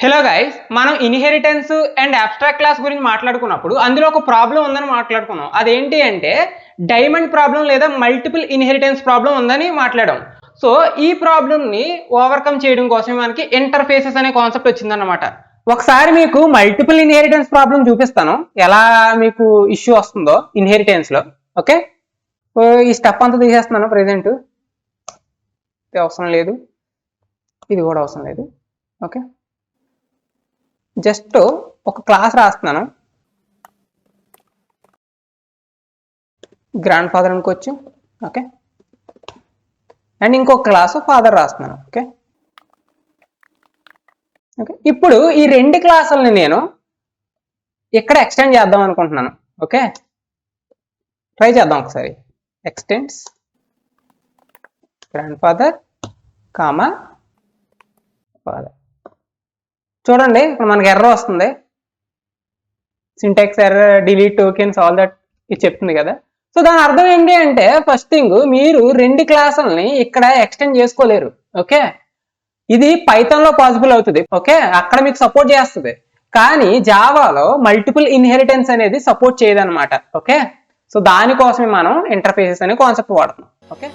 Hello guys, మనం inheritance and abstract class గురించి మాట్లాడుకున్నప్పుడు అందులో ఒక ప్రాబ్లం ఉందని మాట్లాడుకున్నాం. అదేంటి అంటే డైమండ్ ప్రాబ్లం లేదా మల్టిపుల్ ఇన్హెరిటెన్స్ ప్రాబ్లం ఉందని మాట్లాడాం. సో ఈ ప్రాబ్లమ్ని ఓవర్కమ్ చేయడం కోసం మనకి ఇంటర్ఫేసెస్ అనే కాన్సెప్ట్ వచ్చిందన్నమాట. ఒకసారి మీకు మల్టిపుల్ ఇన్హెరిటెన్స్ ప్రాబ్లం చూపిస్తాను, ఎలా మీకు ఇష్యూ వస్తుందో ఇన్హెరిటెన్స్లో. ఓకే, ఈ స్టెప్ అంతా తీసేస్తున్నాను. ప్రెజెంట్ అవసరం లేదు, ఇది కూడా అవసరం లేదు. ఓకే, జస్ట్ ఒక క్లాస్ రాస్తున్నాను, గ్రాండ్ ఫాదర్ అనుకోవచ్చు. ఓకే, అండ్ ఇంకొక క్లాసు ఫాదర్ రాస్తున్నాను. ఓకే ఓకే, ఇప్పుడు ఈ రెండు క్లాసులని నేను ఇక్కడ ఎక్స్టెండ్ చేద్దాం అనుకుంటున్నాను. ఓకే, ట్రై చేద్దాం ఒకసారి. Extends grandfather comma father. చూడండి, ఇప్పుడు మనకి ఎర్రర్ వస్తుంది, syntax error, delete tokens, all that ఇది చెప్తుంది కదా. సో దాని అర్థం ఏంటి అంటే, ఫస్ట్ థింగ్, మీరు రెండు క్లాసులని ఇక్కడ ఎక్స్టెండ్ చేసుకోలేరు. ఓకే, ఇది పైథాన్లో పాసిబుల్ అవుతుంది. ఓకే, అక్కడ మీకు సపోర్ట్ చేస్తుంది, కానీ జావాలో మల్టిపుల్ ఇన్హెరిటెన్స్ అనేది సపోర్ట్ చేయదు అనమాట. ఓకే, సో దానికోసమే మనం ఇంటర్ఫేసెస్ అనే కాన్సెప్ట్ వాడుతున్నాం. ఓకే.